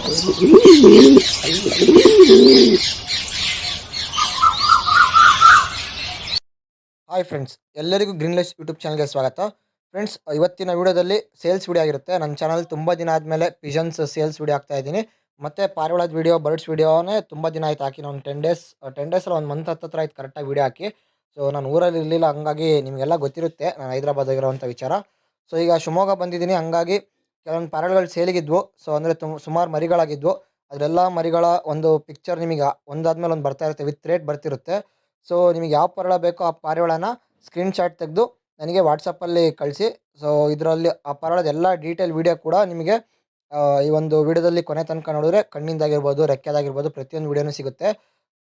Hi friends, ಎಲ್ಲರಿಗೂ ಗ್ರೀನ್ಲೆಸ್ YouTube ಚಾನಲ್ಗೆ ಸ್ವಾಗತ. ಫ್ರೆಂಡ್ಸ್, ಇವತ್ತಿನ ವಿಡಿಯೋದಲ್ಲಿ ಸೇಲ್ಸ್ ವಿಡಿಯೋ ಆಗಿರುತ್ತೆ. ನನ್ನ ಚಾನಲ್ ತುಂಬ ದಿನ ಆದಮೇಲೆ ಪಿಜನ್ಸ್ ಸೇಲ್ಸ್ ವಿಡಿಯೋ ಆಗ್ತಾ ಇದ್ದೀನಿ. ಮತ್ತು ಪಾರಿವಾಳದ ವಿಡಿಯೋ, ಬರ್ಡ್ಸ್ ವಿಡಿಯೋನೇ ತುಂಬ ದಿನ ಆಯ್ತು ಹಾಕಿ. ನಾನು 10 ಡೇಸ್ ಅಲ್ಲ, ಒಂದು ಮಂತ್ ಹತ್ತಿರ ಆಯ್ತು ಕರೆಕ್ಟಾಗಿ ವಿಡಿಯೋ ಹಾಕಿ. ಸೊ ನಾನು ಊರಲ್ಲಿ ಇರಲಿಲ್ಲ, ಹಂಗಾಗಿ ನಿಮಗೆಲ್ಲ ಗೊತ್ತಿರುತ್ತೆ ನಾನು ಹೈದರಾಬಾದಾಗಿರೋವಂಥ ವಿಚಾರ. ಸೊ ಈಗ ಶಿವಮೊಗ್ಗ ಬಂದಿದ್ದೀನಿ, ಹಂಗಾಗಿ ಕೆಲವೊಂದು ಪಾರಿವಾಳಗಳು ಸೇಲಿಗಿದ್ವು. ಸೊ ಅಂದರೆ ಸುಮಾರು ಮರಿಗಳಾಗಿದ್ವು. ಅದರೆಲ್ಲ ಮರಿಗಳ ಒಂದು ಪಿಕ್ಚರ್ ನಿಮಗೆ ಒಂದಾದ್ಮೇಲೆ ಒಂದು ಬರ್ತಾ ಇರುತ್ತೆ, ವಿತ್ ರೇಟ್ ಬರ್ತಿರುತ್ತೆ. ಸೊ ನಿಮಗೆ ಯಾವ ಪಾರಿವಾಳ ಬೇಕೋ ಆ ಪಾರಿವಾಳನ ಸ್ಕ್ರೀನ್‌ಶಾಟ್ ತೆಗೆದು ನನಗೆ ವಾಟ್ಸಪ್ಪಲ್ಲಿ ಕಳಿಸಿ. ಸೊ ಇದರಲ್ಲಿ ಆ ಪಾರಿವಾಳದ ಎಲ್ಲ ಡೀಟೇಲ್ ವಿಡಿಯೋ ಕೂಡ ನಿಮಗೆ ಈ ಒಂದು ವಿಡಿಯೋದಲ್ಲಿ ಕೊನೆ ತನಕ ನೋಡಿದ್ರೆ ಕಣ್ಣಿಂದಾಗಿರ್ಬೋದು, ರೆಕ್ಕೆದಾಗಿರ್ಬೋದು, ಪ್ರತಿಯೊಂದು ವಿಡಿಯೋನೂ ಸಿಗುತ್ತೆ.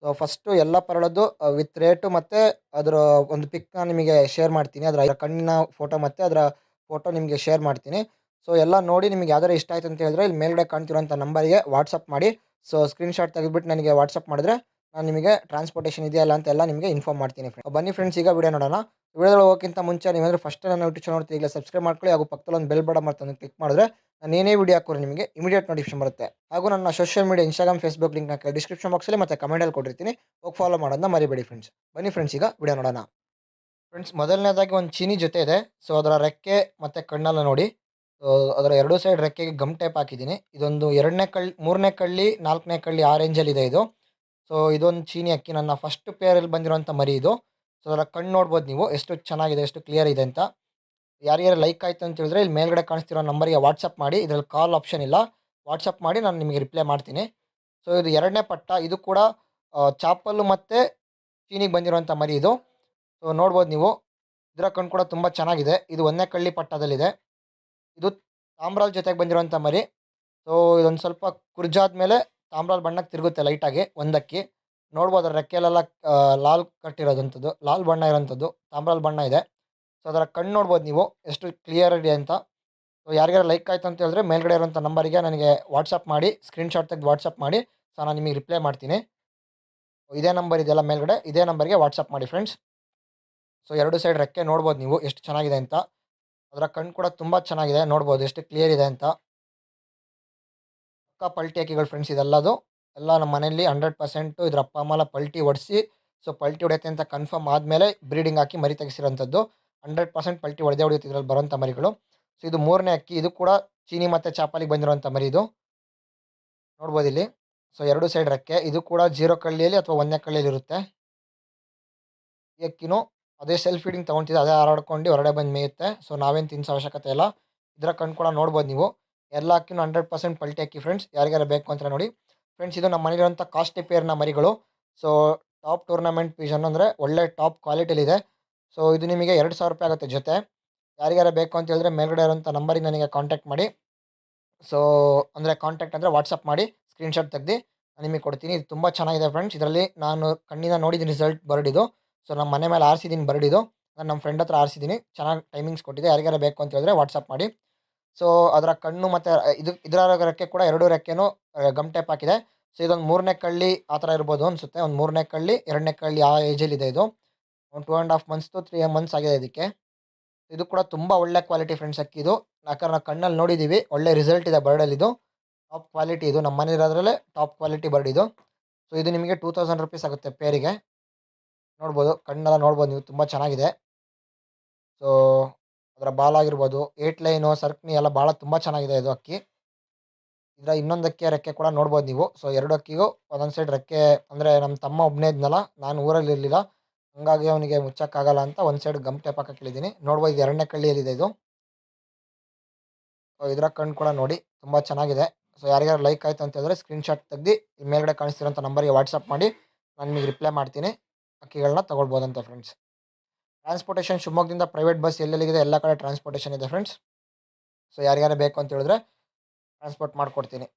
ಸೊ ಫಸ್ಟು ಎಲ್ಲ ಪಾರಿವಾಳದ್ದು ವಿತ್ ರೇಟು ಮತ್ತು ಅದರ ಒಂದು ಪಿಕ್‌ನ ನಿಮಗೆ ಶೇರ್ ಮಾಡ್ತೀನಿ. ಅದರ ಕಣ್ಣಿನ ಫೋಟೋ ಮತ್ತು ಅದರ ಫೋಟೋ ನಿಮಗೆ ಶೇರ್ ಮಾಡ್ತೀನಿ. ಸೊ ಎಲ್ಲ ನೋಡಿ ನಿಮಗೆ ಯಾವ್ದಾರು ಇಷ್ಟ ಆಯ್ತು ಅಂತ ಹೇಳಿದ್ರೆ ಇಲ್ಲಿ ಮೇಲ್ಗಡೆ ಕಾಣ್ತಿರೋಂಥ ನಂಬರಿಗೆ ವಾಟ್ಸಪ್ ಮಾಡಿ. ಸೊ ಸ್ಕ್ರೀನ್‌ಶಾಟ್ ತೆಗೆದುಬಿಟ್ಟು ನನಗೆ ವಾಟ್ಸಪ್ ಮಾಡಿದ್ರೆ ನಾನು ನಿಮಗೆ ಟ್ರಾನ್ಸ್‌ಪೋರ್ಟೇಷನ್ ಇದೆಯಲ್ಲ ಅಂತೆಲ್ಲ ನಿಮಗೆ ಇನ್ಫಾರ್ಮ್ ಮಾಡ್ತೀನಿ ಬನ್ನಿ ಫ್ರೆಂಡ್ಸ್, ಈಗ ವಿಡಿಯೋ ನೋಡೋಣ. ವಿಡಿಯೋದಲ್ಲಿ ಹೋಗೋಕ್ಕಿಂತ ಮುಂಚೆ ನೀವೇನಾದರೂ ಫಸ್ಟ್ ನನ್ನ ಯೂಟ್ಯೂಬ್ ಚಾನಲ್ ನೋಡ್ತೀವಿ, ಈಗಲೇ ಸಬ್ಸ್ಕ್ರೈಬ್ ಮಾಡ್ಕೊಳ್ಳಿ. ಹಾಗೂ ಪಕ್ಕದಲ್ಲಿ ಒಂದು ಬೆಲ್ ಬಟನ್ ಬರ್ತದೆ, ಕ್ಲಿಕ್ ಮಾಡಿದ್ರೆ ನಾನು ಏನೇ ವಿಡಿಯೋ ಹಾಕೋರು ನಿಮಗೆ ಇಮಿಡಿಯೇಟ್ ನೋಟಿಫಿಕೇಶನ್ ಬರುತ್ತೆ. ಹಾಗೂ ನನ್ನ ಸೋಷಿಯಲ್ ಮೀಡಿಯಾ ಇನ್ಸ್ಟಾಗ್ರಾಮ್, ಫೇಸ್ಬುಕ್ ಲಿಂಕ್ನ ಡಿಸ್ಕ್ರಿಪ್ಷನ್ ಬಾಕ್ಸಲ್ಲಿ ಮತ್ತು ಕಮೆಂಟಲ್ಲಿ ಕೊಟ್ಟಿರ್ತೀನಿ, ಹೋಗಿ ಫಾಲೋ ಮಾಡೋದನ್ನ ಮರಿಬೇಡಿ ಫ್ರೆಂಡ್ಸ್. ಬನ್ನಿ ಫ್ರೆಂಡ್ಸ್, ಈಗ ವಿಡಿಯೋ ನೋಡೋಣ. ಫ್ರೆಂಡ್ಸ್, ಮೊದಲನೇದಾಗಿ ಒಂದು ಚೀನಿ ಜೊತೆ ಇದೆ. ಸೊ ಅದರ ರೆಕ್ಕೆ ಮತ್ತು ಕಣ್ಣೆಲ್ಲ ನೋಡಿ. ಅದರ ಎರಡೂ ಸೈಡ್ ರೆಕ್ಕೆಗೆ ಗಮ್ ಟೇಪ್ ಹಾಕಿದ್ದೀನಿ. ಇದೊಂದು 2ನೇ ಕಳ್ಳಿ, 3ನೇ ಕಳ್ಳಿ, 4ನೇ ಕಳ್ಳಿ, ಆ ರೇಂಜಲ್ಲಿದೆ ಇದು. ಸೊ ಇದೊಂದು ಚೀನಿ ಅಕ್ಕಿ, ನನ್ನ ಫಸ್ಟ್ ಪೇರಲ್ಲಿ ಬಂದಿರೋಂಥ ಮರಿ ಇದು. ಸೊ ಅದರ ಕಣ್ಣು ನೋಡ್ಬೋದು ನೀವು, ಎಷ್ಟು ಚೆನ್ನಾಗಿದೆ, ಎಷ್ಟು ಕ್ಲಿಯರ್ ಇದೆ ಅಂತ. ಯಾರ್ಯಾರು ಲೈಕ್ ಆಯಿತು ಅಂತ ಹೇಳಿದ್ರೆ ಇಲ್ಲಿ ಮೇಲ್ಗಡೆ ಕಾಣಿಸ್ತಿರೋ ನಂಬರಿಗೆ ವಾಟ್ಸಪ್ ಮಾಡಿ. ಇದರಲ್ಲಿ ಕಾಲ್ ಆಪ್ಷನ್ ಇಲ್ಲ, ವಾಟ್ಸಪ್ ಮಾಡಿ, ನಾನು ನಿಮಗೆ ರಿಪ್ಲೈ ಮಾಡ್ತೀನಿ. ಸೊ ಇದು 2ನೇ ಪಟ್ಟ. ಇದು ಕೂಡ ಚಾಪಲ್ಲು ಮತ್ತು ಚೀನಿಗೆ ಬಂದಿರೋಂಥ ಮರಿ ಇದು. ಸೊ ನೋಡ್ಬೋದು ನೀವು, ಇದರ ಕಣ್ಣು ಕೂಡ ತುಂಬ ಚೆನ್ನಾಗಿದೆ. ಇದು 1ನೇ ಕಳ್ಳಿ ಪಟ್ಟದಲ್ಲಿದೆ. ಇದು ತಾಮ್ರಾಲ್ ಜೊತೆಗೆ ಬಂದಿರೋಂಥ ಮರಿ. ಸೊ ಇದೊಂದು ಸ್ವಲ್ಪ ಕುರ್ಜಾದ್ಮೇಲೆ ತಾಮ್ರಾಲ್ ಬಣ್ಣಕ್ಕೆ ತಿರುಗುತ್ತೆ ಲೈಟಾಗಿ ಒಂದಕ್ಕಿ. ನೋಡ್ಬೋದು ಅದರ ರೆಕ್ಕೆಲೆಲ್ಲ ಲಾಲ್ ಕಟ್ಟಿರೋದಂಥದ್ದು, ಲಾಲ್ ಬಣ್ಣ ಇರೋಂಥದ್ದು, ತಾಮ್ರಾಲ್ ಬಣ್ಣ ಇದೆ. ಸೊ ಅದರ ಕಣ್ಣು ನೋಡ್ಬೋದು ನೀವು, ಎಷ್ಟು ಕ್ಲಿಯರ್ ಇದೆ ಅಂತ. ಸೊ ಯಾರಿಗಾರು ಲೈಕ್ ಆಯಿತು ಅಂತ ಹೇಳಿದ್ರೆ ಮೇಲ್ಗಡೆ ಇರೋಂಥ ನಂಬರಿಗೆ ನನಗೆ ವಾಟ್ಸಪ್ ಮಾಡಿ, ಸ್ಕ್ರೀನ್‌ಶಾಟ್ ತೆಗೆದು ವಾಟ್ಸಪ್ ಮಾಡಿ. ಸೊ ನಾನು ನಿಮಗೆ ರಿಪ್ಲೈ ಮಾಡ್ತೀನಿ. ಇದೇ ನಂಬರ್ ಇದೆಯಲ್ಲ ಮೇಲ್ಗಡೆ, ಇದೇ ನಂಬರ್ಗೆ ವಾಟ್ಸಪ್ ಮಾಡಿ ಫ್ರೆಂಡ್ಸ್. ಸೊ ಎರಡು ಸೈಡ್ ರೆಕ್ಕೆ ನೋಡ್ಬೋದು ನೀವು ಎಷ್ಟು ಚೆನ್ನಾಗಿದೆ ಅಂತ. ಅದರ ಕಣ್ಣು ಕೂಡ ತುಂಬ ಚೆನ್ನಾಗಿದೆ, ನೋಡ್ಬೋದು ಎಷ್ಟು ಕ್ಲಿಯರ್ ಇದೆ ಅಂತ. ಪಕ್ಕಾ ಪಲ್ಟಿ ಹಕ್ಕಿಗಳು ಫ್ರೆಂಡ್ಸ್ ಇದೆಲ್ಲದು. ಎಲ್ಲ ನಮ್ಮ ಮನೆಯಲ್ಲಿ 100% ಇದ್ರ ಅಪ್ಪ ಅಮ್ಮ ಎಲ್ಲ ಪಲ್ಟಿ ಹೊಡೆಸಿ, ಸೊ ಪಲ್ಟಿ ಹೊಡೆಯುತ್ತೆ ಅಂತ ಕನ್ಫರ್ಮ್ ಆದಮೇಲೆ ಬ್ರೀಡಿಂಗ್ ಹಾಕಿ ಮರಿ ತೆಗೆಸಿರೋಂಥದ್ದು. 100% ಪಲ್ಟಿ ಹೊಡೆಯುತ್ತೆ ಇದರಲ್ಲಿ ಬರೋಂಥ ಮರಿಗಳು. ಸೊ ಇದು 3ನೇ ಅಕ್ಕಿ. ಇದು ಕೂಡ ಚೀನಿ ಮತ್ತು ಚಾಪಲಿಗೆ ಬಂದಿರೋಂಥ ಮರಿ ಇದು. ನೋಡ್ಬೋದು ಇಲ್ಲಿ. ಸೊ ಎರಡು ಸೈಡ್ ರೆಕ್ಕೆ. ಇದು ಕೂಡ 0 ಕಳ್ಳಿಯಲ್ಲಿ ಅಥವಾ 1ನೇ ಕಳ್ಳಿಯಲ್ಲಿ ಇರುತ್ತೆ. ಈ ಅಕ್ಕಿನೂ ಅದೇ ಸೆಲ್ಫ್ ಫೀಡಿಂಗ್ ತೊಗೊತಿದೆ, ಅದೇ ಹಾರಾಡ್ಕೊಂಡು ಹೊರಗಡೆ ಬಂದು ಮೇಯುತ್ತೆ. ಸೊ ನಾವೇನು ತಿನ್ನಿಸೋ ಅವಶ್ಯಕತೆ ಇಲ್ಲ. ಇದರ ಕಣ್ಣು ಕೂಡ ನೋಡ್ಬೋದು ನೀವು. ಎಲ್ಲ ಅಕ್ಕಿನೂ 100% ಪಲ್ಟಿ ಅಕ್ಕಿ ಫ್ರೆಂಡ್ಸ್. ಯಾರಿಗಾರು ಬೇಕು ಅಂತ ನೋಡಿ ಫ್ರೆಂಡ್ಸ್. ಇದು ನಮ್ಮ ಮನೇಲಿರುವಂಥ ಕಾಸ್ಟ್ಲಿ ಪೇರ್ನ ಮರಿಗಳು. ಸೊ ಟಾಪ್ ಟೂರ್ನಮೆಂಟ್ ಪಿಜನ್, ಅಂದರೆ ಒಳ್ಳೆ ಟಾಪ್ ಕ್ವಾಲಿಟಿಲಿದೆ. ಸೊ ಇದು ನಿಮಗೆ ₹2,000 ಆಗುತ್ತೆ ಜೊತೆ. ಯಾರಿಗಾರು ಬೇಕು ಅಂತ ಹೇಳಿದ್ರೆ ಮೇಲ್ಗಡೆ ಇರೋಂಥ ನಂಬರಿಗೆ ನನಗೆ ಕಾಂಟ್ಯಾಕ್ಟ್ ಮಾಡಿ. ಸೊ ಅಂದರೆ ಕಾಂಟ್ಯಾಕ್ಟ್ ಅಂದರೆ ವಾಟ್ಸಪ್ ಮಾಡಿ, ಸ್ಕ್ರೀನ್‌ಶಾಟ್ ತೆಗ್ದು ನಾನು ನಿಮಗೆ ಕೊಡ್ತೀನಿ. ಇದು ತುಂಬ ಚೆನ್ನಾಗಿದೆ ಫ್ರೆಂಡ್ಸ್. ಇದರಲ್ಲಿ ನಾನು ಕಣ್ಣಿಂದ ನೋಡಿದ್ದೀನಿ ರಿಸಲ್ಟ್ ಬರ್ಡ್ ಇದು. ಸೊ ನಮ್ಮ ಮನೆ ಮೇಲೆ ಆರಿಸಿದ್ದೀನಿ ಬರ್ಡ್ ಇದು. ನಾನು ನಮ್ಮ ಫ್ರೆಂಡ್ ಹತ್ರ ಆರಿಸಿದ್ದೀನಿ, ಚೆನ್ನಾಗಿ ಟೈಮಿಂಗ್ಸ್ ಕೊಟ್ಟಿದೆ. ಯಾರಿಗಾರು ಬೇಕು ಅಂತ ಹೇಳಿದ್ರೆ ವಾಟ್ಸಪ್ ಮಾಡಿ. ಸೊ ಅದರ ಕಣ್ಣು ಮತ್ತು ಇದರ ರೆಕ್ಕೆ ಕೂಡ ಎರಡೂ ರೆಕ್ಕೆನೂ ಗಮ್ ಟೇಪ್ ಹಾಕಿದೆ. ಸೊ ಇದೊಂದು 3ನೇ ಕಳ್ಳಿ ಆ ಥರ ಇರ್ಬೋದು ಅನಿಸುತ್ತೆ. ಒಂದು 3ನೇ ಕಳ್ಳಿ, 2ನೇ ಕಳ್ಳಿ ಆ ಏಜಲ್ಲಿದೆ ಇದು. ಒಂದು 2 1/2 ಮಂತ್ಸ್ ಟು 3 ಮಂತ್ಸ್ ಆಗಿದೆ ಇದಕ್ಕೆ. ಇದು ಕೂಡ ತುಂಬ ಒಳ್ಳೆ ಕ್ವಾಲಿಟಿ ಫ್ರೆಂಡ್ಸ್ ಅಕ್ಕಿ ಇದು. ಯಾಕಂದ್ರೆ ನಾವು ಕಣ್ಣಲ್ಲಿ ನೋಡಿದ್ದೀವಿ, ಒಳ್ಳೆ ರಿಸಲ್ಟ್ ಇದೆ ಬರ್ಡಲ್ಲಿ ಇದು. ಟಾಪ್ ಕ್ವಾಲಿಟಿ ಇದು, ನಮ್ಮ ಮನೇಲಿ ಇರೋದ್ರಲ್ಲೇ ಟಾಪ್ ಕ್ವಾಲಿಟಿ ಬರ್ಡ್ ಇದು. ಸೊ ಇದು ನಿಮಗೆ ₹2,000 ಆಗುತ್ತೆ ಪೇರಿಗೆ. ನೋಡ್ಬೋದು, ಕಣ್ಣೆಲ್ಲ ನೋಡ್ಬೋದು ನೀವು, ತುಂಬ ಚೆನ್ನಾಗಿದೆ. ಸೊ ಅದರ ಬಾಲಾಗಿರ್ಬೋದು, 8 ಲೈನು, ಸರ್ಕಣಿ ಎಲ್ಲ ಭಾಳ ತುಂಬ ಚೆನ್ನಾಗಿದೆ ಇದು ಅಕ್ಕಿ. ಇದರ ಇನ್ನೊಂದು ಅಕ್ಕಿಯ ರೆಕ್ಕೆ ಕೂಡ ನೋಡ್ಬೋದು ನೀವು. ಸೊ 2 ಅಕ್ಕಿಗೂ ಒಂದೊಂದು ಸೈಡ್ ರೆಕ್ಕೆ, ಅಂದರೆ ನಮ್ಮ ತಮ್ಮ ಒಬ್ಬನೇ ಇದ್ನಲ್ಲ, ನಾನು ಊರಲ್ಲಿ ಇರಲಿಲ್ಲ, ಹಂಗಾಗಿ ಅವನಿಗೆ ಮುಚ್ಚಕ್ಕಾಗಲ್ಲ ಅಂತ ಒಂದು ಸೈಡ್ ಗಮ್ ಟೇಪ್ ಹಾಕಕ್ಕೆ ಹೇಳಿದ್ದೀನಿ. ನೋಡ್ಬೋದು, ಇದು 2ನೇ ಕಳ್ಳಿಯಲ್ಲಿದೆ ಇದು. ಸೊ ಇದರ ಕಣ್ಣು ಕೂಡ ನೋಡಿ, ತುಂಬ ಚೆನ್ನಾಗಿದೆ. ಸೊ ಯಾರಿಗಾರು ಲೈಕ್ ಆಯಿತು ಅಂತ ಹೇಳಿದ್ರೆ ಸ್ಕ್ರೀನ್‌ಶಾಟ್ ತೆಗ್ದು ಈ ಮೇಲ್ಗಡೆ ಕಾಣಿಸ್ತಿರೋಂಥ ನಂಬರಿಗೆ ವಾಟ್ಸಪ್ ಮಾಡಿ, ನಾನು ನಿಮಗೆ ರಿಪ್ಲೈ ಮಾಡ್ತೀನಿ. ಅಕ್ಕಿಗಳನ್ನ ತೊಗೊಳ್ಬೋದಂತೆ ಫ್ರೆಂಡ್ಸ್. ಟ್ರಾನ್ಸ್‌ಪೋರ್ಟೇಷನ್ ಶಿವಮೊಗ್ಗದಿಂದ ಪ್ರೈವೇಟ್ ಬಸ್ ಎಲ್ಲೆಲ್ಲಿದೆ ಎಲ್ಲ ಕಡೆ ಟ್ರಾನ್ಸ್‌ಪೋರ್ಟೇಷನ್ ಇದೆ ಫ್ರೆಂಡ್ಸ್. ಸೊ ಯಾರಿಗಾರು ಬೇಕು ಅಂತ ಹೇಳಿದ್ರೆ ಟ್ರಾನ್ಸ್‌ಪೋರ್ಟ್ ಮಾಡಿಕೊಡ್ತೀನಿ.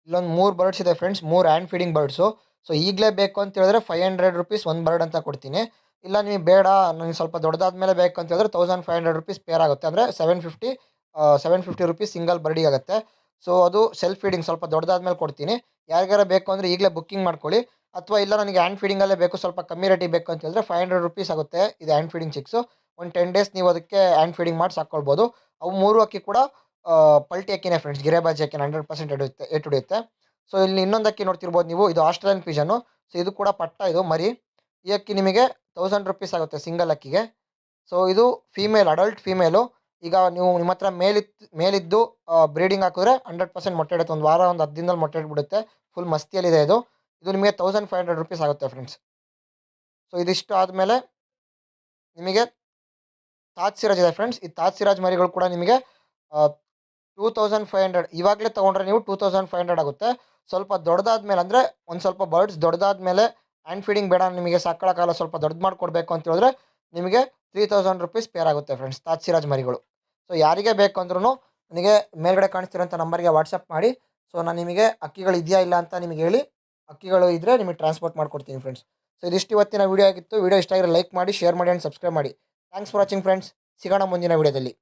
ಇಲ್ಲೊಂದು 3 ಬರ್ಡ್ಸ್ ಇದೆ friends, 3 hand feeding birds. So ಈಗಲೇ ಬೇಕು ಅಂತ ಹೇಳಿದ್ರೆ ₹500 ಒಂದು ಬರ್ಡ್ ಅಂತ ಕೊಡ್ತೀನಿ. ಇಲ್ಲ ನೀವು ಬೇಡ, ನನಗೆ ಸ್ವಲ್ಪ ದೊಡ್ಡದಾದ್ಮೇಲೆ ಬೇಕು ಅಂತ ಹೇಳಿದ್ರೆ ₹1,500 ಪೇರ್ ಆಗುತ್ತೆ. ಅಂದರೆ ₹750 ಸಿಂಗಲ್ ಬರ್ಡಿಗೆ ಆಗುತ್ತೆ. ಸೊ ಅದು ಸೆಲ್ಫ್ ಫೀಡಿಂಗ್, ಸ್ವಲ್ಪ ದೊಡ್ಡದಾದ್ಮೇಲೆ ಕೊಡ್ತೀನಿ. ಯಾರಿಗಾರು ಬೇಕು ಅಂದರೆ ಈಗಲೇ ಬುಕ್ಕಿಂಗ್ ಮಾಡ್ಕೊಳ್ಳಿ. ಅಥವಾ ಇಲ್ಲ ನನಗೆ ಹ್ಯಾಂಡ್ ಫೀಡಿಂಗಲ್ಲೇ ಬೇಕು, ಸ್ವಲ್ಪ ಕಮ್ಮಿ ರೇಟಿಗೆ ಬೇಕು ಅಂತ ಹೇಳಿದ್ರೆ ₹500 ಆಗುತ್ತೆ ಇದು ಹ್ಯಾಂಡ್ ಫೀಡಿಂಗ್ ಚಿಕ್ಸು. ಒಂದು 10 ಡೇಸ್ ನೀವು ಅದಕ್ಕೆ ಹ್ಯಾಂಡ್ ಫೀಡಿಂಗ್ ಮಾಡಿ ಸಾಕ್ಕೊಳ್ಬೋದು. ಅವು 3 ಅಕ್ಕಿ ಕೂಡ ಪಲ್ಟಿ ಅಕ್ಕಿನೇ ಫ್ರೆಂಡ್ಸ್, ಗಿರೇಬಾಜ್ ಅಕ್ಕಿ 100% ಏಟ್ ಹೊಡೆಯುತ್ತೆ. ಸೊ ಇಲ್ಲಿ ಇನ್ನೊಂದು ಅಕ್ಕಿ ನೋಡ್ತಿರ್ಬೋದು ನೀವು, ಇದು ಆಸ್ಟ್ರೇಲಿಯನ್ ಪಿಜನ್ನು. ಸೊ ಇದು ಕೂಡ ಪಟ್ಟ, ಇದು ಮರಿ. ಈ ಅಕ್ಕಿ ನಿಮಗೆ 1000 ರುಪೀಸ್ ಆಗುತ್ತೆ ಸಿಂಗಲ್ ಅಕ್ಕಿಗೆ. ಸೊ ಇದು ಫೀಮೇಲ್, ಅಡಲ್ಟ್ ಫೀಮೇಲು. ಈಗ ನೀವು ನಿಮ್ಮ ಹತ್ರ ಮೇಲಿದ್ದು ಬ್ರೀಡಿಂಗ್ ಹಾಕಿದ್ರೆ 100% ಮೊಟ್ಟೆ ಇಡುತ್ತೆ. ಒಂದು ವಾರ, ಒಂದು 10 ದಿನದಲ್ಲಿ ಮೊಟ್ಟೆ ಇಟ್ಬಿಡುತ್ತೆ. ಫುಲ್ ಮಸ್ತಿಯಲ್ಲಿದೆ ಇದು. ಇದು ನಿಮಗೆ 1500 ರುಪೀಸ್ ಆಗುತ್ತೆ ಫ್ರೆಂಡ್ಸ್. ಸೊ ಇದಿಷ್ಟು ಆದಮೇಲೆ ನಿಮಗೆ ತಾಜ್ ಸಿರಾಜ್ ಇದೆ ಫ್ರೆಂಡ್ಸ್. ಈ ತಾಜ್ ಸಿರಾಜ್ ಮರಿಗಳು ಕೂಡ ನಿಮಗೆ 2500, ಇವಾಗಲೇ ತೊಗೊಂಡ್ರೆ ನೀವು 2500 ಆಗುತ್ತೆ. ಸ್ವಲ್ಪ ದೊಡ್ಡದಾದ್ಮೇಲೆ, ಅಂದರೆ ಒಂದು ಸ್ವಲ್ಪ ಬರ್ಡ್ಸ್ ದೊಡ್ಡದಾದ್ಮೇಲೆ, ಹ್ಯಾಂಡ್ ಫೀಡಿಂಗ್ ಬೇಡ ನಿಮಗೆ, ಸಾಕೊಳ್ಳೋಕ್ಕಾಗಲ್ಲ, ಸ್ವಲ್ಪ ದೊಡ್ಡದು ಮಾಡಿಕೊಡ್ಬೇಕು ಅಂತ ಹೇಳಿದ್ರೆ ನಿಮಗೆ 3000 ರುಪೀಸ್ ಪೇರ್ ಆಗುತ್ತೆ ಫ್ರೆಂಡ್ಸ್, ತಾಜ್ ಸಿರಾಜ್ ಮರಿಗಳು. ಸೊ ಯಾರಿಗೆ ಬೇಕು ಅಂದ್ರೂ ನನಗೆ ಮೇಲ್ಗಡೆ ಕಾಣಿಸ್ತಿರೋಂಥ ನಂಬರ್ಗೆ ವಾಟ್ಸಪ್ ಮಾಡಿ. ಸೊ ನಾನು ನಿಮಗೆ ಅಕ್ಕಿಗಳು ಇದೆಯಾ ಇಲ್ಲ ಅಂತ ನಿಮಗೆ ಹೇಳಿ, ಅಕ್ಕಿಗಳು ಇದ್ದರೆ ನಿಮಗೆ ಟ್ರಾನ್ಸ್ಪೋರ್ಟ್ ಮಾಡ್ಕೊಡ್ತೀನಿ ಫ್ರೆಂಡ್ಸ್. ಸೊ ಇದಿಷ್ಟು ಇವತ್ತಿನ ವೀಡಿಯೋ ಆಗಿತ್ತು. ವೀಡಿಯೋ ಇಷ್ಟ ಆಗಿದ್ರೆ ಲೈಕ್ ಮಾಡಿ, ಶೇರ್ ಮಾಡಿ ಆ್ಯಂಡ್ ಸಬ್ಸ್ಕ್ರೈಬ್ ಮಾಡಿ. Thanks for watching friends. ಸಿಗೋಣ ಮುಂದಿನ ವೀಡಿಯೋದಲ್ಲಿ.